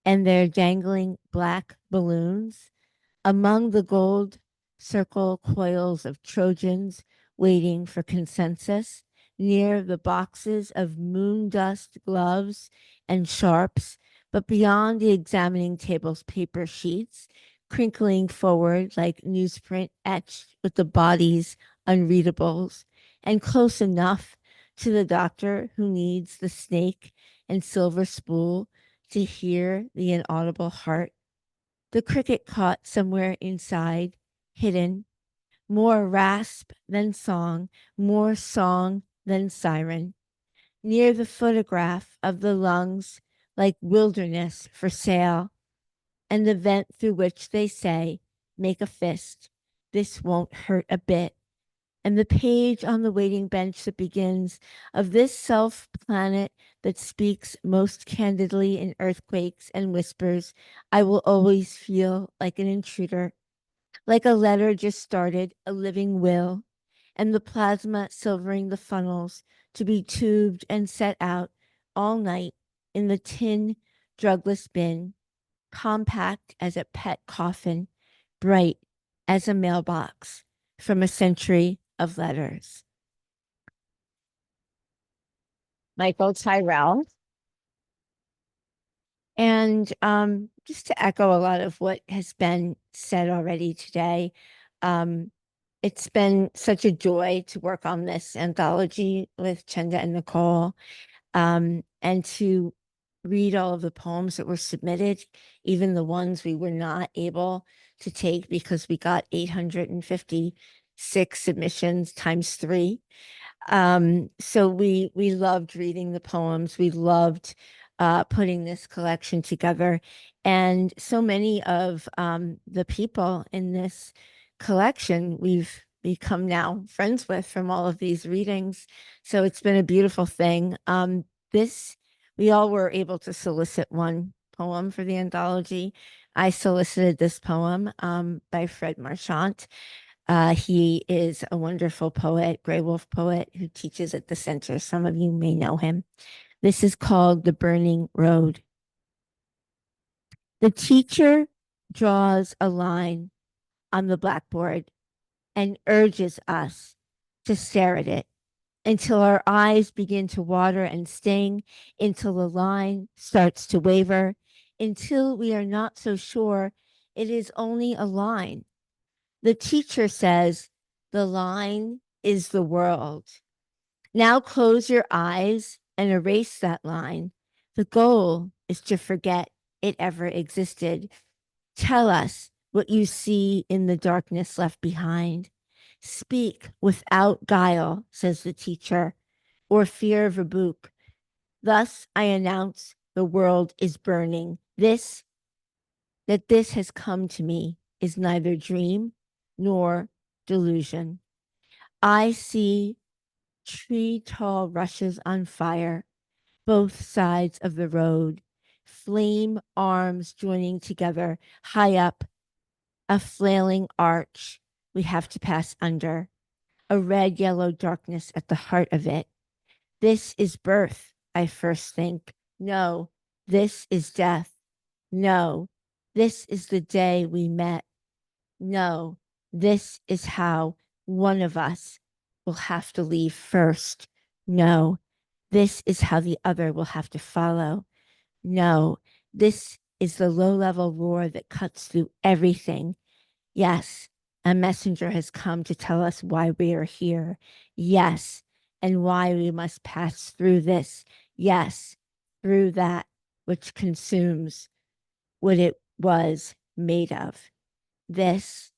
and their dangling black balloons, among the gold circle coils of Trojans waiting for consensus, near the boxes of moon dust gloves and sharps, but beyond the examining table's paper sheets, crinkling forward like newsprint etched with the body's unreadables, and close enough to the doctor who needs the snake and silver spool to hear the inaudible heart. The cricket caught somewhere inside, hidden, more rasp than song, more song than siren. Near the photograph of the lungs, like wilderness for sale, and the vent through which they say, make a fist, this won't hurt a bit. And the page on the waiting bench that begins, of this self planet that speaks most candidly in earthquakes and whispers, I will always feel like an intruder, like a letter just started, a living will, and the plasma silvering the funnels to be tubed and set out all night in the tin drugless bin, compact as a pet coffin, bright as a mailbox from a century of letters. Michael Tyrell. And just to echo a lot of what has been said already today, it's been such a joy to work on this anthology with Chenda and Nicole, and to read all of the poems that were submitted, even the ones we were not able to take because we got 856 submissions times 3. So we loved reading the poems. We loved putting this collection together. And so many of the people in this collection we've become now friends with from all of these readings. So it's been a beautiful thing. We all were able to solicit one poem for the anthology. I solicited this poem by Fred Marchant. He is a wonderful poet, Grey Wolf poet, who teaches at the center. Some of you may know him. This is called The Burning Road. The teacher draws a line on the blackboard and urges us to stare at it until our eyes begin to water and sting, until the line starts to waver, until we are not so sure it is only a line. The teacher says, the line is the world. Now close your eyes and erase that line. The goal is to forget it ever existed. Tell us what you see in the darkness left behind. Speak without guile, says the teacher, or fear of rebuke. Thus I announce the world is burning. This has come to me is neither dream nor delusion. I see tree tall rushes on fire, both sides of the road, flame arms joining together high up, a flailing arch we have to pass under, a red-yellow darkness at the heart of it. This is birth, I first think. No, this is death. No, this is the day we met. No, this is how one of us will have to leave first. No, this is how the other will have to follow. No, this is the low-level roar that cuts through everything. Yes, a messenger has come to tell us why we are here. Yes, and why we must pass through this, yes, through that which consumes what it was made of. This,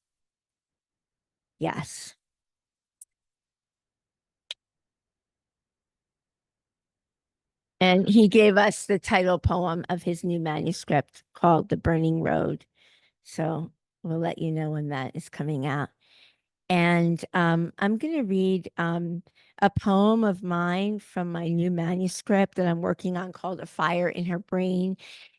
yes. And he gave us the title poem of his new manuscript called The Burning Road. So we'll let you know when that is coming out. And I'm going to read a poem of mine from my new manuscript that I'm working on called A Fire in Her Brain.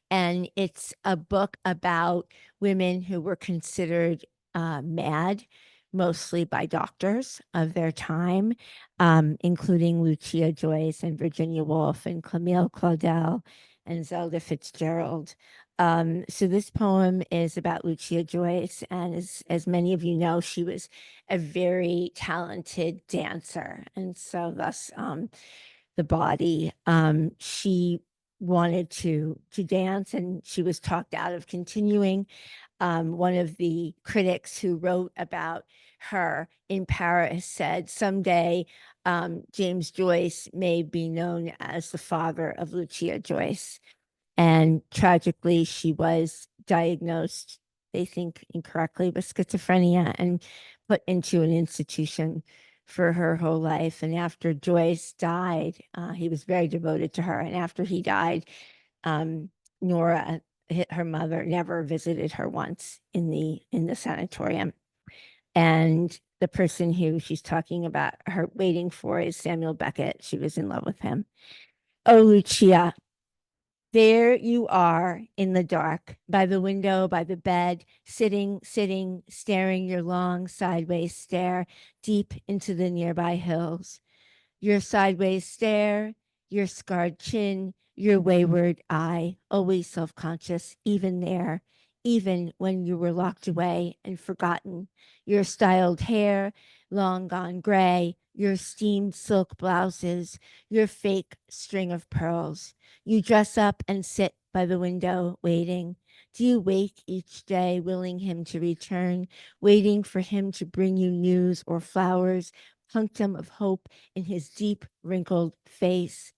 And it's a book about women who were considered mad, mostly by doctors of their time, including Lucia Joyce and Virginia Woolf and Camille Claudel and Zelda Fitzgerald. So this poem is about Lucia Joyce, and as many of you know, she was a very talented dancer, and so thus the body. She wanted to dance, and she was talked out of continuing. One of the critics who wrote about her in Paris said, someday James Joyce may be known as the father of Lucia Joyce. And tragically, she was diagnosed, they think incorrectly, with schizophrenia and put into an institution for her whole life. And after Joyce died, he was very devoted to her. And after he died, Nora, her mother, never visited her once in the sanatorium. And the person who she's talking about her waiting for is Samuel Beckett. She was in love with him. Oh, Lucia, there you are in the dark, by the window, by the bed, sitting, staring your long sideways stare deep into the nearby hills. Your sideways stare, your scarred chin, your wayward eye, always self-conscious, even there, even when you were locked away and forgotten. Your styled hair, long gone gray, your steamed silk blouses, your fake string of pearls. You dress up and sit by the window, waiting. Do you wake each day, willing him to return, waiting for him to bring you news or flowers, punctum of hope in his deep, wrinkled face,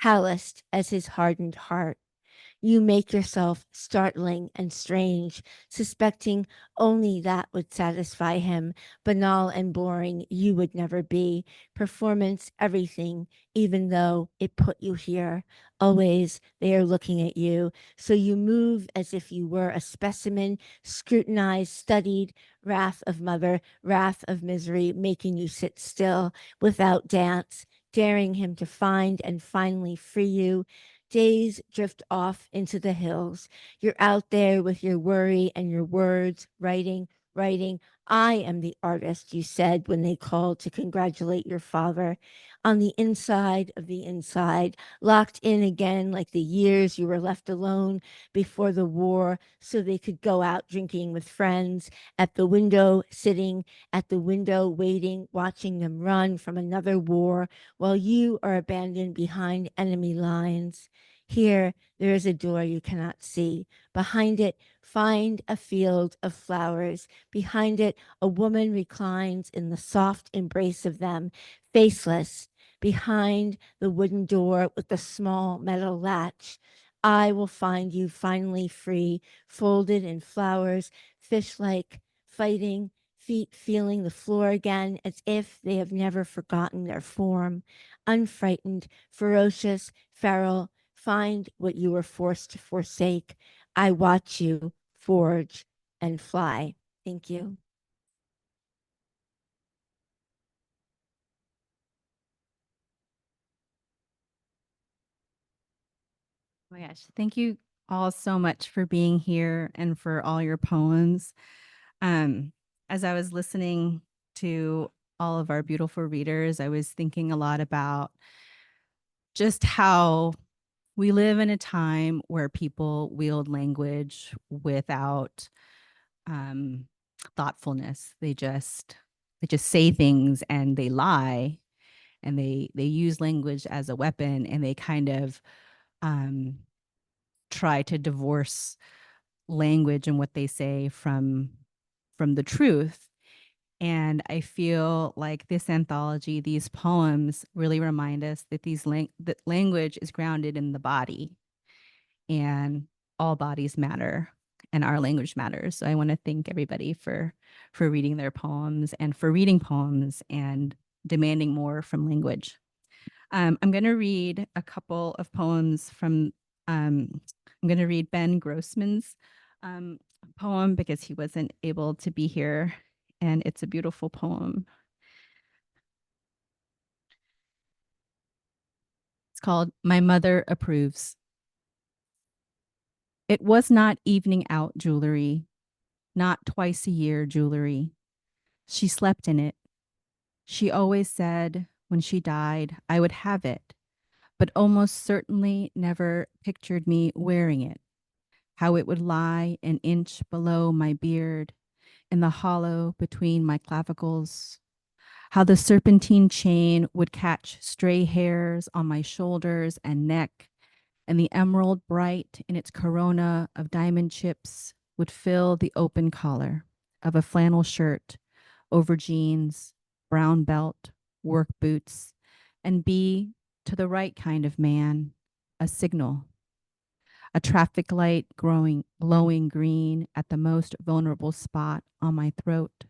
calloused as his hardened heart? You make yourself startling and strange, suspecting only that would satisfy him. Banal and boring, you would never be. Performance, everything, even though it put you here. Always they are looking at you. So you move as if you were a specimen, scrutinized, studied, wrath of mother, wrath of misery, making you sit still without dance, daring him to find and finally free you. Days drift off into the hills. You're out there with your worry and your words, writing. I am the artist, you said when they called to congratulate your father. On the inside of the inside, locked in again like the years you were left alone before the war so they could go out drinking with friends, at the window, sitting at the window, waiting, watching them run from another war while you are abandoned behind enemy lines. Here, there is a door you cannot see. Behind it, find a field of flowers. Behind it, a woman reclines in the soft embrace of them, faceless, behind the wooden door with the small metal latch. I will find you finally free, folded in flowers, fish-like, fighting, feet feeling the floor again as if they have never forgotten their form. Unfrightened, ferocious, feral, find what you were forced to forsake. I watch you forge and fly. Thank you. Oh my gosh, thank you all so much for being here and for all your poems. As I was listening to all of our beautiful readers, I was thinking a lot about just how we live in a time where people wield language without thoughtfulness. They just say things and they lie, and they use language as a weapon, and they kind of try to divorce language and what they say from the truth. And I feel like this anthology, these poems really remind us that that language is grounded in the body, and all bodies matter and our language matters. So I want to thank everybody for reading their poems and for reading poems and demanding more from language. I'm going to read a couple of poems from, I'm going to read Ben Grossman's poem because he wasn't able to be here, and it's a beautiful poem. It's called My Mother Approves. It was not evening out jewelry, not twice a year jewelry. She slept in it. She always said when she died, I would have it, but almost certainly never pictured me wearing it, how it would lie an inch below my beard, in the hollow between my clavicles, how the serpentine chain would catch stray hairs on my shoulders and neck, and the emerald bright in its corona of diamond chips would fill the open collar of a flannel shirt over jeans, brown belt, work boots, and be, to the right kind of man, a signal, a traffic light glowing green at the most vulnerable spot on my throat.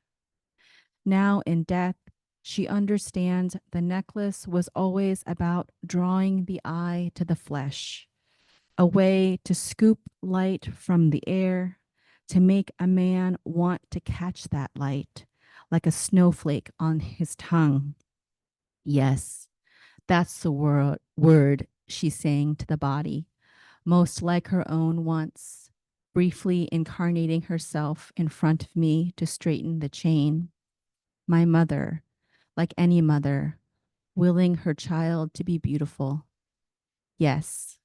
Now in death, she understands the necklace was always about drawing the eye to the flesh, a way to scoop light from the air, to make a man want to catch that light like a snowflake on his tongue. Yes, that's the word she's saying to the body, most like her own once, briefly incarnating herself in front of me to straighten the chain. My mother, like any mother, willing her child to be beautiful. Yes,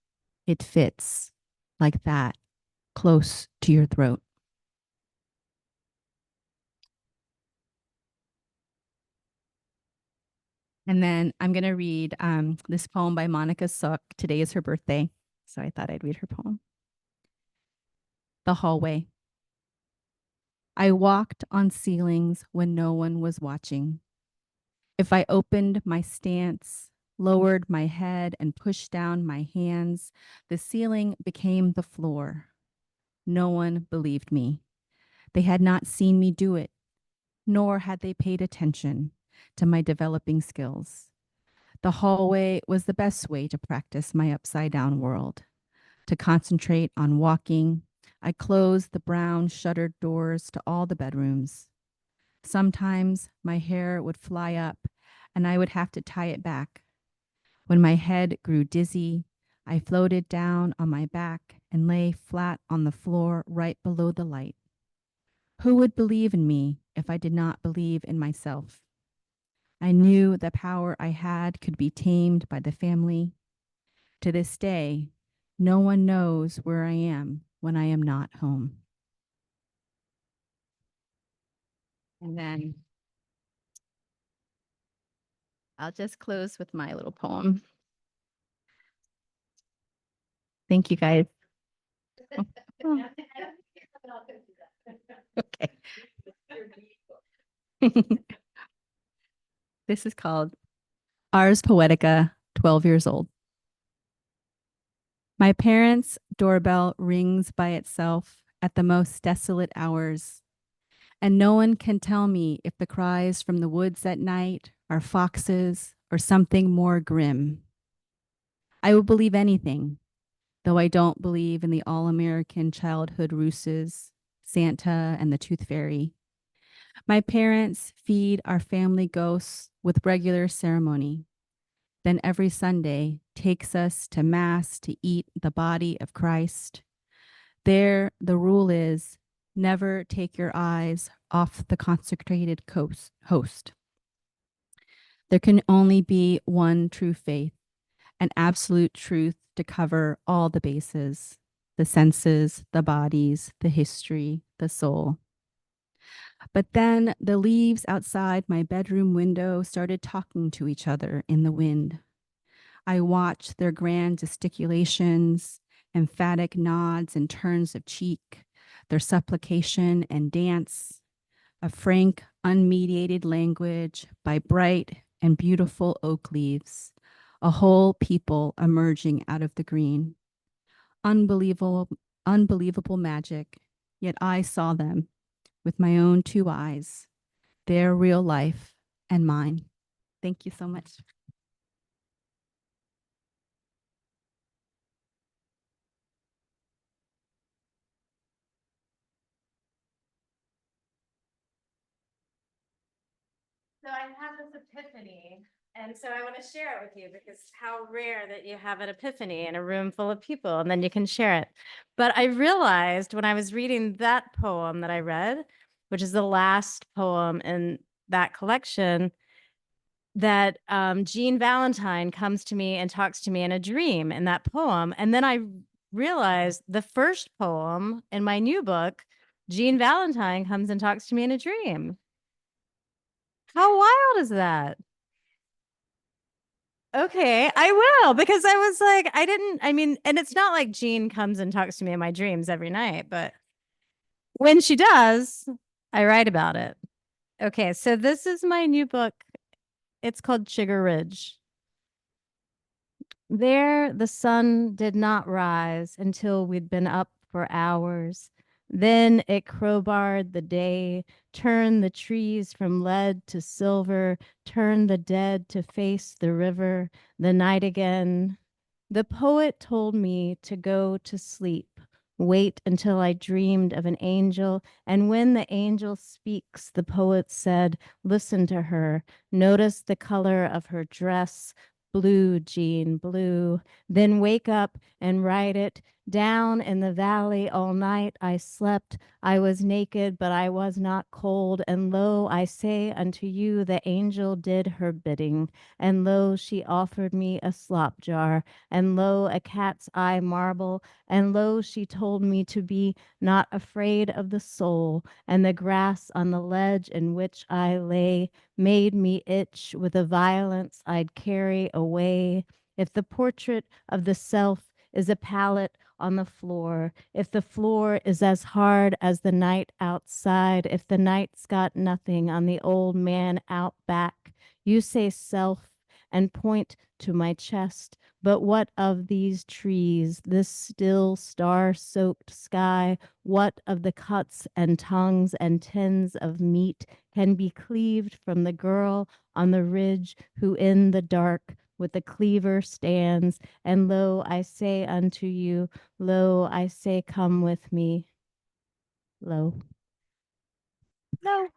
it fits like that, close to your throat. And then I'm going to read this poem by Monica Sook. Today is her birthday, so I thought I'd read her poem. The Hallway. I walked on ceilings when no one was watching. If I opened my stance, lowered my head, and pushed down my hands, the ceiling became the floor. No one believed me. They had not seen me do it, nor had they paid attention to my developing skills. The hallway was the best way to practice my upside down world. To concentrate on walking, I closed the brown shuttered doors to all the bedrooms. Sometimes my hair would fly up and I would have to tie it back. When my head grew dizzy, I floated down on my back and lay flat on the floor right below the light. Who would believe in me if I did not believe in myself? I knew the power I had could be tamed by the family. To this day, no one knows where I am when I am not home. And then I'll just close with my little poem. Thank you, guys. Oh. Okay. This is called Ars Poetica, 12 years old. My parents' doorbell rings by itself at the most desolate hours, and no one can tell me if the cries from the woods at night are foxes or something more grim. I will believe anything, though I don't believe in the all-American childhood ruses, Santa and the Tooth Fairy. My parents feed our family ghosts with regular ceremony, then every Sunday takes us to Mass to eat the body of Christ. There, the rule is never take your eyes off the consecrated host. There can only be one true faith, an absolute truth to cover all the bases, the senses, the bodies, the history, the soul. But then the leaves outside my bedroom window started talking to each other in the wind. I watched their grand gesticulations, emphatic nods and turns of cheek, their supplication and dance, a frank, unmediated language by bright and beautiful oak leaves, a whole people emerging out of the green. Unbelievable magic, yet I saw them with my own two eyes, their real life and mine. Thank you so much. So I had this epiphany, and so I want to share it with you because how rare that you have an epiphany in a room full of people and then you can share it. But I realized when I was reading that poem that I read, which is the last poem in that collection, that Jean Valentine comes to me and talks to me in a dream in that poem. And then I realized the first poem in my new book, Jean Valentine comes and talks to me in a dream. How wild is that? Okay, I will, because I was like, I mean, and it's not like Jean comes and talks to me in my dreams every night, but when she does, I write about it. Okay, so this is my new book. It's called Sugar Ridge. There, the sun did not rise until we'd been up for hours. Then it crowbarred the day, turned the trees from lead to silver, turned the dead to face the river, the night again. The poet told me to go to sleep, wait until I dreamed of an angel, and when the angel speaks, the poet said, listen to her, notice the color of her dress, blue, Jean, blue, then wake up and write it. Down in the valley all night I slept. I was naked, but I was not cold. And lo, I say unto you, the angel did her bidding. And lo, she offered me a slop jar. And lo, a cat's eye marble. And lo, she told me to be not afraid of the soul. And the grass on the ledge in which I lay made me itch with a violence I'd carry away. If the portrait of the self is a palette on the floor, if the floor is as hard as the night outside, if the night's got nothing on the old man out back, you say self and point to my chest. But what of these trees, this still star-soaked sky? What of the cuts and tongues and tins of meat can be cleaved from the girl on the ridge who in the dark with the cleaver stands? And lo, I say unto you, lo, I say, come with me. Lo. No.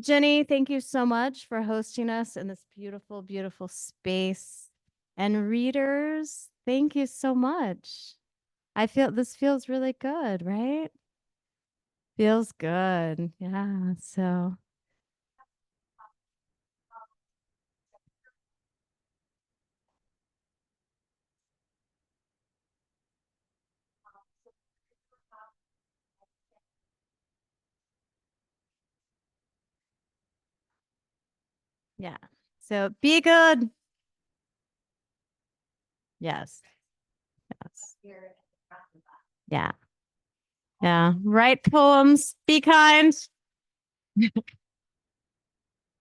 Jenny, thank you so much for hosting us in this beautiful, beautiful space. And readers, thank you so much. I feel this feels really good, right? Feels good. Yeah. So yeah. So be good. Yes. Yes. Yeah. Yeah. Write poems. Be kind.